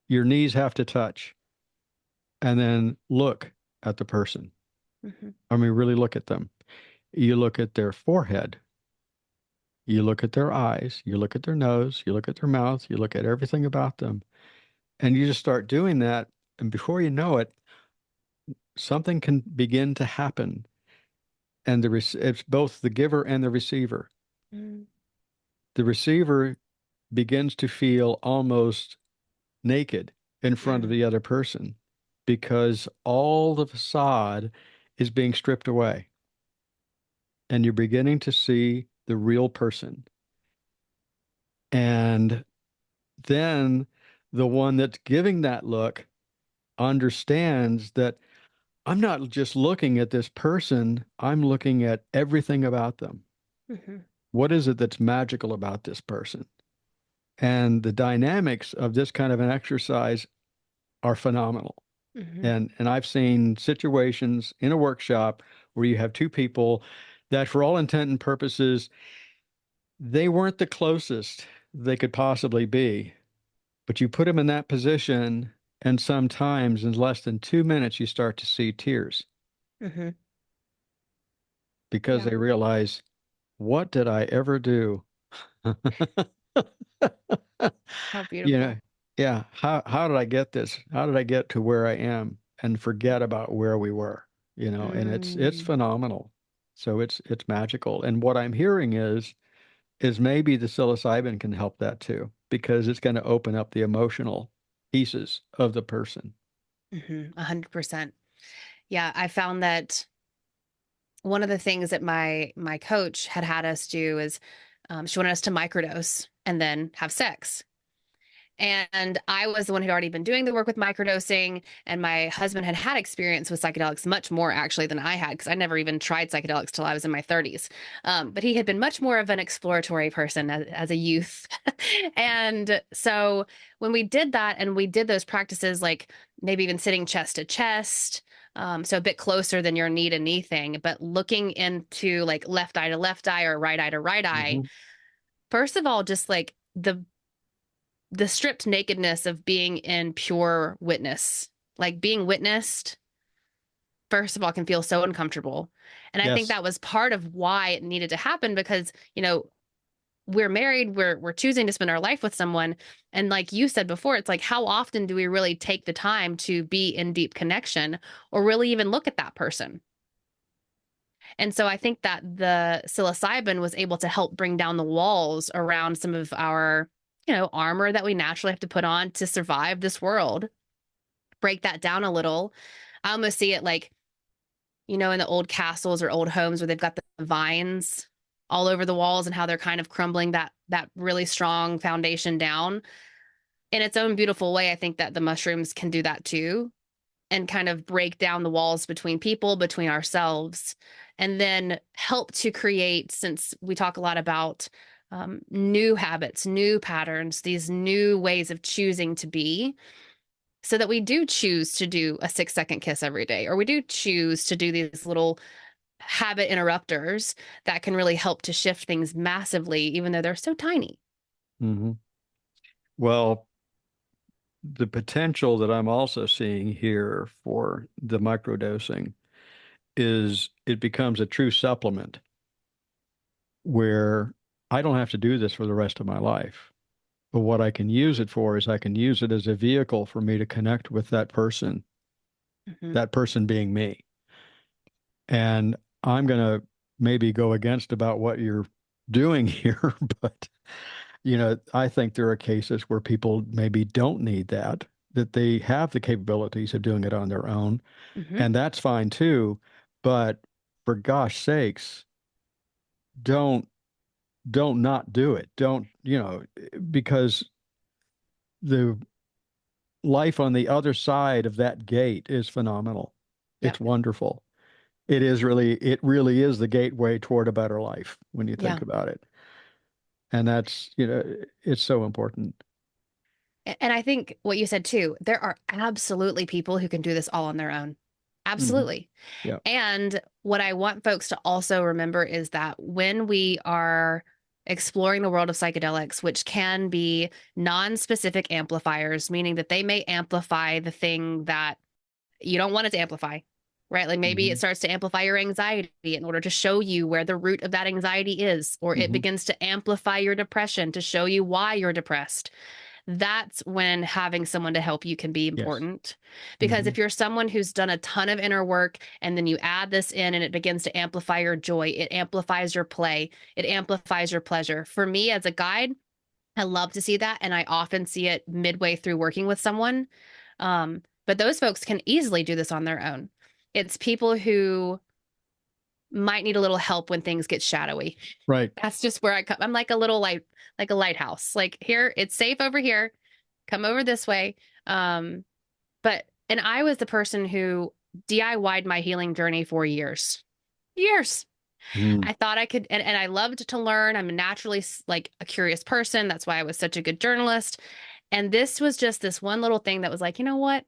Your knees have to touch, and then look at the person. Hmm. I mean, really look at them. You look at their forehead, you look at their eyes, you look at their nose, you look at their mouth, you look at everything about them, and you just start doing that. And before you know it, something can begin to happen. And it's both the giver and the receiver. Mm. The receiver begins to feel almost naked in front of Mm. the other person because all the facade is being stripped away and you're beginning to see the real person. And then the one that's giving that look understands that I'm not just looking at this person, I'm looking at everything about them. Hmm. What is it that's magical about this person? And the dynamics of this kind of an exercise are phenomenal. Hmm. And I've seen situations in a workshop where you have two people that, for all intent and purposes, they weren't the closest they could possibly be, but you put them in that position, and sometimes in less than 2 minutes, you start to see tears Hmm. because Yeah. they realize, what did I ever do? How You know, beautiful. yeah, how did I get this? How did I get to where I am and forget about where we were? And it's Mm, phenomenal. So it's magical. And what I'm hearing is maybe the psilocybin can help that too, because it's going to open up the emotional pieces of the person. 100%. Yeah, I found that one of the things that my coach had us do is she wanted us to microdose and then have sex. And I was the one who'd already been doing the work with microdosing, and my husband had had experience with psychedelics much more actually than I had because I never even tried psychedelics till I was in my 30s. But he had been much more of an exploratory person as a youth. And so when we did that and we did those practices, like maybe even sitting chest to chest, so a bit closer than your knee to knee thing, but looking into like left eye to left eye or right eye to right eye. Hmm. First of all, just like the stripped nakedness of being in pure witness. Like being witnessed, first of all, can feel so uncomfortable. And I think Yes. that was part of why it needed to happen because, we're married, we're choosing to spend our life with someone. And like you said before, it's like how often do we really take the time to be in deep connection or really even look at that person? And so I think that the psilocybin was able to help bring down the walls around some of our, armor that we naturally have to put on to survive this world, break that down a little. I almost see it like, in the old castles or old homes where they've got the vines all over the walls and how they're kind of crumbling that really strong foundation down. In its own beautiful way, I think that the mushrooms can do that too and kind of break down the walls between people, between ourselves, and then help to create, since we talk a lot about new habits, new patterns, these new ways of choosing to be, so that we do choose to do a 6-second kiss every day, or we do choose to do these little habit interrupters that can really help to shift things massively, even though they're so tiny. Hmm. Well, the potential that I'm also seeing here for the microdosing is it becomes a true supplement where I don't have to do this for the rest of my life. But what I can use it for is I can use it as a vehicle for me to connect with Hmm. that person being me. And I'm going to maybe go against about what you're doing here, but I think there are cases where people maybe don't need that they have the capabilities of doing it on their own, Hmm. and that's fine too. But for gosh sakes, don't don't not do it. Don't, because the life on the other side of that gate is phenomenal. It's Yep. wonderful. It really is the gateway toward a better life when you Yeah. think about it. And that's, it's so important. And I think what you said too, there are absolutely people who can do this all on their own. Hmm. Absolutely. Yeah. And what I want folks to also remember is that when we are exploring the world of psychedelics, which can be non-specific amplifiers, meaning that they may amplify the thing that you don't want it to amplify, right? Like maybe Hmm. it starts to amplify your anxiety in order to show you where the root of that anxiety is, or it Hmm. begins to amplify your depression to show you why you're depressed. That's when having someone to help you can be Yes. important. Because Hmm. if you're someone who's done a ton of inner work and then you add this in and it begins to amplify your joy, it amplifies your play, it amplifies your pleasure. For me as a guide, I love to see that. And I often see it midway through working with someone. But those folks can easily do this on their own. It's people who might need a little help when things get shadowy. Right. That's just where I come. I'm like a little light, like a lighthouse. Like here, it's safe over here. Come over this way. Um, and I was the person who DIY'd my healing journey for years. Years. Mm. I thought I could, and I loved to learn. I'm naturally like a curious person. That's why I was such a good journalist. And this was just this one little thing that was like, you know what?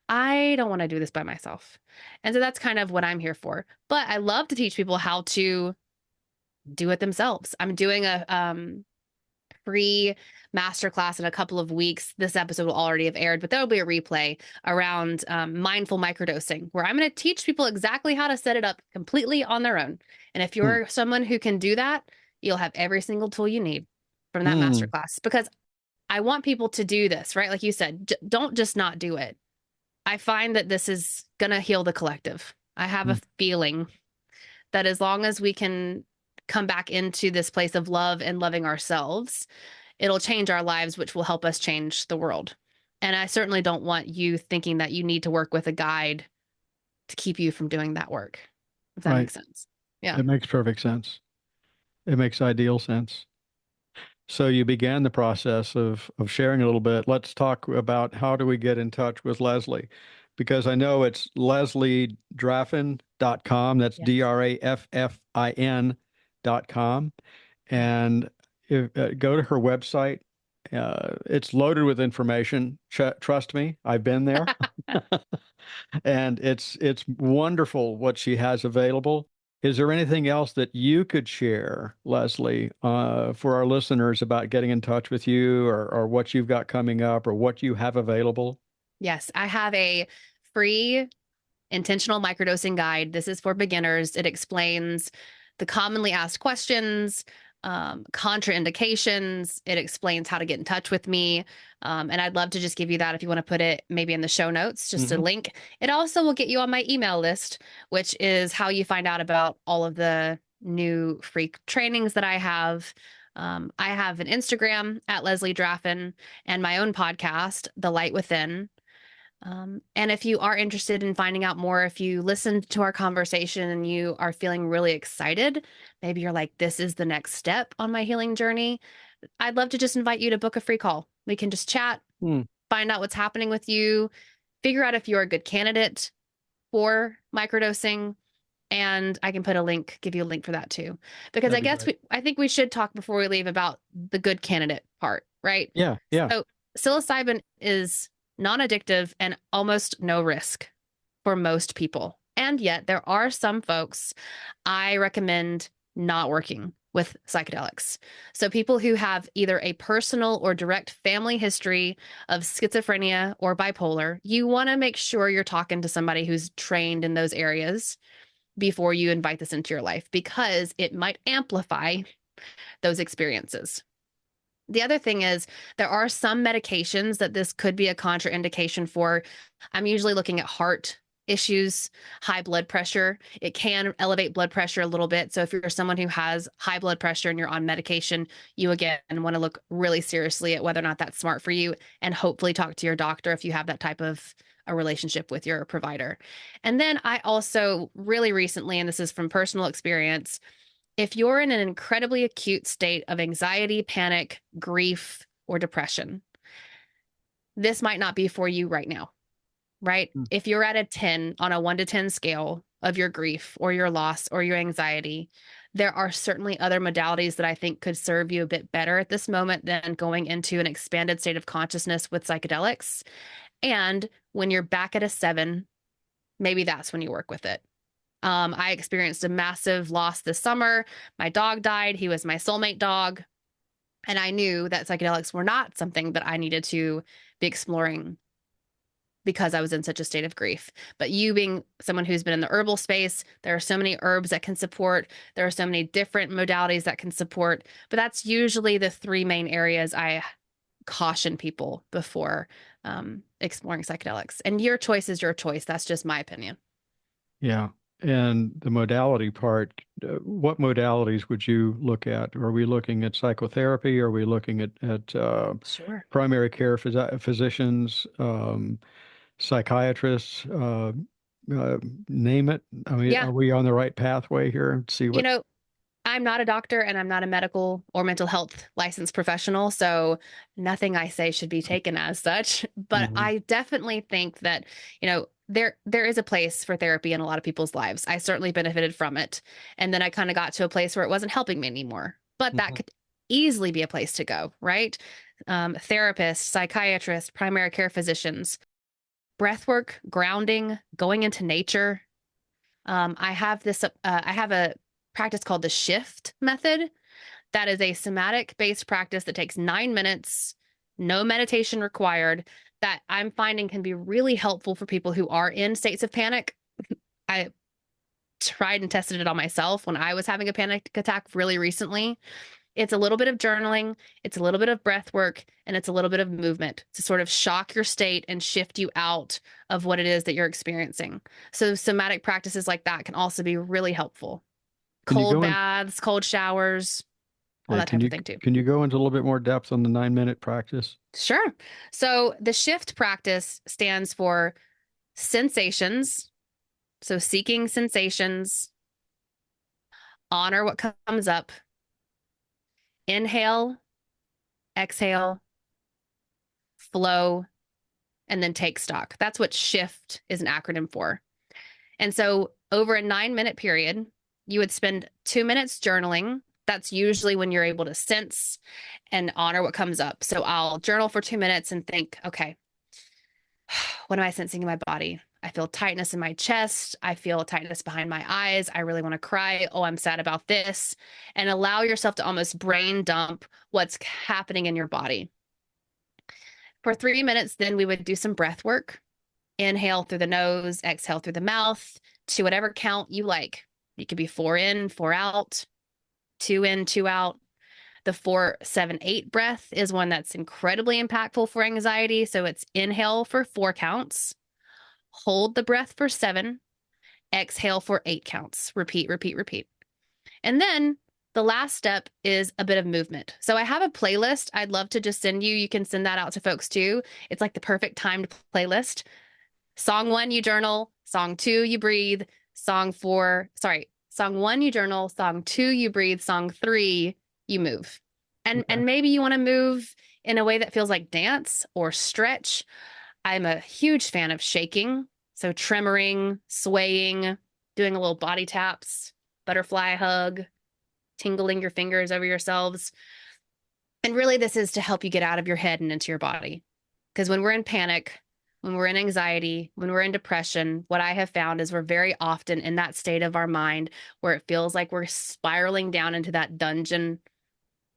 I don't want to do this by myself. And so that's kind of what I'm here for. But I love to teach people how to do it themselves. I'm doing a free masterclass in a couple of weeks. This episode will already have aired, but there'll be a replay around mindful microdosing, where I'm going to teach people exactly how to set it up completely on their own. And if Hmm. you're someone who can do that, you'll have every single tool you need from that Hmm. masterclass, because I want people to do this, right? Like you said, don't just not do it. I find that this is going to heal the collective. I have Hmm. a feeling that as long as we can come back into this place of love and loving ourselves, it'll change our lives, which will help us change the world. And I certainly don't want you thinking that you need to work with a guide to keep you from doing that work, if that Right. makes sense. Yeah. It makes perfect sense. It makes ideal sense. So you began the process of sharing a little bit. Let's talk about how do we get in touch with Leslie? Because I know it's lesliedraffin.com. That's Yes. Draffin.com. Yeah. And go to her website. It's loaded with information. Trust me, I've been there. And it's wonderful what she has available. Is there anything else that you could share, Leslie, for our listeners about getting in touch with you or what you've got coming up or what you have available? Yes. I have a free intentional microdosing guide. This is for beginners. It explains the commonly asked questions, contraindications. It explains how to get in touch with me. And I'd love to just give you that if you want to put it maybe in the show notes, just a Hmm. link. It also will get you on my email list, which is how you find out about all of the new free trainings that I have. I have an Instagram at Leslie Draffin and my own podcast, The Light Within. And if you are interested in finding out more, if you listened to our conversation and you are feeling really excited, maybe you're like, this is the next step on my healing journey, I'd love to just invite you to book a free call. We can just chat, Hmm. find out what's happening with you, figure out if you're a good candidate for microdosing. And I can put a link, give you a link for that too. Because That'd be great. I think we should talk before we leave about the good candidate part, right? Yeah, yeah. So psilocybin is non-addictive and almost no risk for most people. And yet there are some folks I recommend not working with psychedelics. So people who have either a personal or direct family history of schizophrenia or bipolar, you want to make sure you're talking to somebody who's trained in those areas before you invite this into your life, because it might amplify those experiences. The other thing is there are some medications that this could be a contraindication for. I'm usually looking at heart issues, high blood pressure. It can elevate blood pressure a little bit. So if you're someone who has high blood pressure and you're on medication, you again want to look really seriously at whether or not that's smart for you, and hopefully talk to your doctor if you have that type of a relationship with your provider. And then I also really recently, and this is from personal experience, if you're in an incredibly acute state of anxiety, panic, grief, or depression, this might not be for you right now, right? Hmm. If you're at a 10 on a 1 to 10 scale of your grief or your loss or your anxiety, there are certainly other modalities that I think could serve you a bit better at this moment than going into an expanded state of consciousness with psychedelics. And when you're back at a 7, maybe that's when you work with it. I experienced a massive loss this summer. My dog died. He was my soulmate dog. And I knew that psychedelics were not something that I needed to be exploring because I was in such a state of grief. But you being someone who's been in the herbal space, there are so many herbs that can support, there are so many different modalities that can support. But that's usually the three main areas I caution people before exploring psychedelics. And your choice is your choice. That's just my opinion. Yeah. And the modality part, what modalities would you look at? Are we looking at psychotherapy? Are we looking at Sure. primary care physicians, psychiatrists, uh, name it? I mean, Yeah. are we on the right pathway here? See You what? know, I'm not a doctor and I'm not a medical or mental health licensed professional, so nothing I say should be taken as such. But Mhm. I definitely think that, there is a place for therapy in a lot of people's lives. I certainly benefited from it. And then I kind of got to a place where it wasn't helping me anymore. But that Mhm. could easily be a place to go, right? Therapists, psychiatrists, primary care physicians, breath work, grounding, going into nature. I have this, I have a practice called the shift method. That is a somatic-based practice that takes 9 minutes, no meditation required, that I'm finding can be really helpful for people who are in states of panic. I tried and tested it on myself when I was having a panic attack really recently. It's a little bit of journaling, it's a little bit of breath work, and it's a little bit of movement to sort of shock your state and shift you out of what it is that you're experiencing. So somatic practices like that can also be really helpful. Can you Cold go in? baths, cold showers, all Yeah, that type of thing too. can you go into a little bit more depth on the 9-minute practice? Sure. So the shift practice stands for sensations. So seeking sensations, honor what comes up, inhale, exhale, flow, and then take stock. That's what shift is an acronym for. And so over a 9-minute period, you would spend 2 minutes journaling. That's usually when you're able to sense and honor what comes up. So I'll journal for 2 minutes and think, okay, what am I sensing in my body? I feel tightness in my chest. I feel tightness behind my eyes. I really want to cry. Oh, I'm sad about this. And allow yourself to almost brain dump what's happening in your body. For 3 minutes, then we would do some breath work. Inhale through the nose, exhale through the mouth, to whatever count you like. You could be 4 in, 4 out, 2 in, 2 out. The 4, 7, 8 breath is one that's incredibly impactful for anxiety. So it's inhale for 4 counts, hold the breath for 7, exhale for 8 counts. Repeat, repeat, repeat. And then the last step is a bit of movement. So I have a playlist I'd love to just send you. You can send that out to folks too. It's like the perfect timed playlist. Song 1, you journal. Song 2, you breathe. Song 1, you journal. Song 2, you breathe. Song 3, you move. And maybe you want to move in a way that feels like dance or stretch. I'm a huge fan of shaking. So tremoring, swaying, doing a little body taps, butterfly hug, tingling your fingers over yourselves. And really this is to help you get out of your head and into your body. Because when we're in panic, when we're in anxiety, when we're in depression, what I have found is we're very often in that state of our mind where it feels like we're spiraling down into that dungeon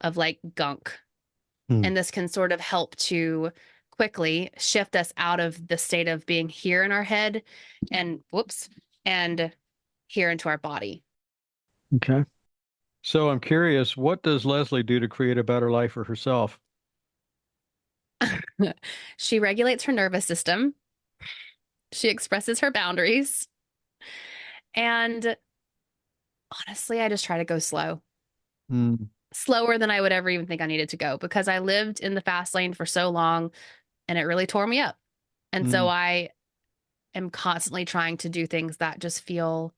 of like gunk. And this can sort of help to quickly shift us out of the state of being here in our head and here into our body. Okay. So I'm curious, what does Leslie do to create a better life for herself? She regulates her nervous system. She expresses her boundaries. And honestly, I just try to go slow. Slower than I would ever even think I needed to go, because I lived in the fast lane for so long and it really tore me up. And so I am constantly trying to do things that just feel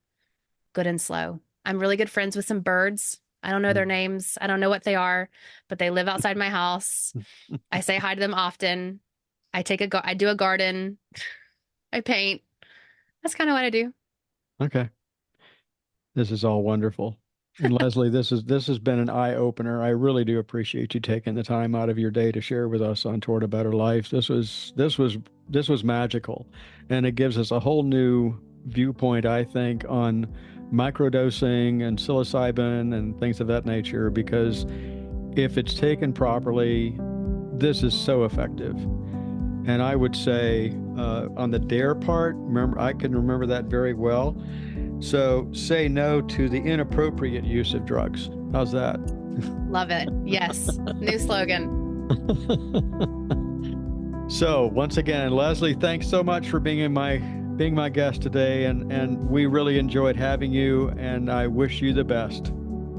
good and slow. I'm really good friends with some birds. I don't know their names. I don't know what they are, but they live outside my house. I say hi to them often. I do a garden. I paint. That's kind of what I do. Okay. This is all wonderful. And Leslie, this has been an eye opener. I really do appreciate you taking the time out of your day to share with us on Toward a Better Life. This was magical, and it gives us a whole new viewpoint, I think, on microdosing and psilocybin and things of that nature, because if it's taken properly, this is so effective. And I would say on the dare part, I can remember that very well. So say no to the inappropriate use of drugs. How's that? Love it. Yes. New slogan. So once again, Leslie, thanks so much for being my guest today, and we really enjoyed having you, and I wish you the best.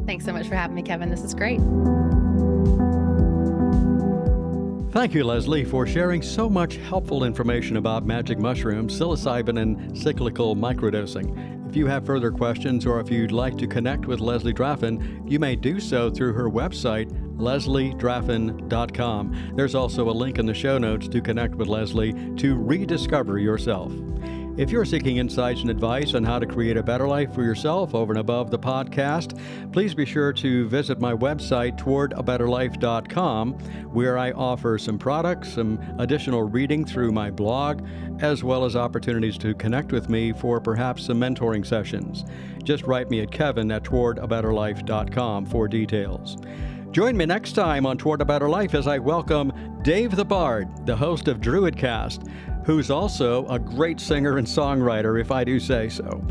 Thanks so much for having me, Kevin. This is great. Thank you, Leslie, for sharing so much helpful information about magic mushrooms, psilocybin, and cyclical microdosing. If you have further questions, or if you'd like to connect with Leslie Draffin, you may do so through her website, lesliedraffin.com. There's also a link in the show notes to connect with Leslie to rediscover yourself. If you're seeking insights and advice on how to create a better life for yourself over and above the podcast, please be sure to visit my website, towardabetterlife.com, where I offer some products, some additional reading through my blog, as well as opportunities to connect with me for perhaps some mentoring sessions. Just write me at kevin@towardabetterlife.com for details. Join me next time on Toward a Better Life as I welcome Dave the Bard, the host of Druidcast, who's also a great singer and songwriter, if I do say so.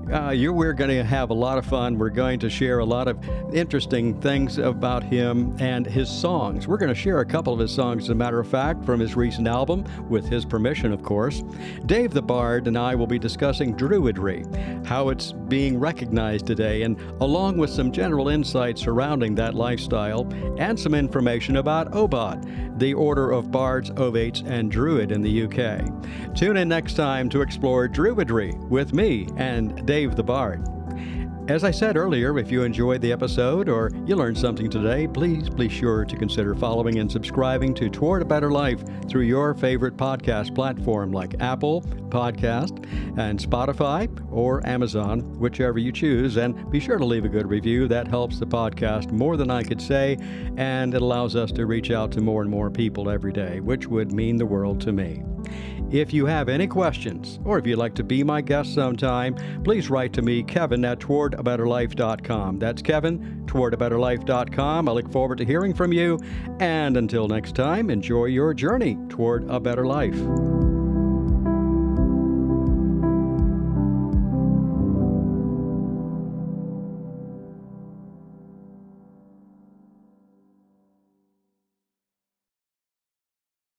We're going to have a lot of fun. We're going to share a lot of interesting things about him and his songs. We're going to share a couple of his songs, as a matter of fact, from his recent album, with his permission, of course. Dave the Bard and I will be discussing Druidry, how it's being recognized today, and along with some general insights surrounding that lifestyle, and some information about OBOD, the Order of Bards, Ovates, and Druid in the UK. Tune in next time to explore Druidry with me and Dave the Bard. As I said earlier, if you enjoyed the episode or you learned something today, please be sure to consider following and subscribing to Toward a Better Life through your favorite podcast platform like Apple Podcast and Spotify or Amazon, whichever you choose, and be sure to leave a good review. That helps the podcast more than I could say, and it allows us to reach out to more and more people every day, which would mean the world to me. If you have any questions, or if you'd like to be my guest sometime, please write to me, kevin@towardabetterlife.com. That's kevin@towardabetterlife.com. I look forward to hearing from you, and until next time, enjoy your journey toward a better life.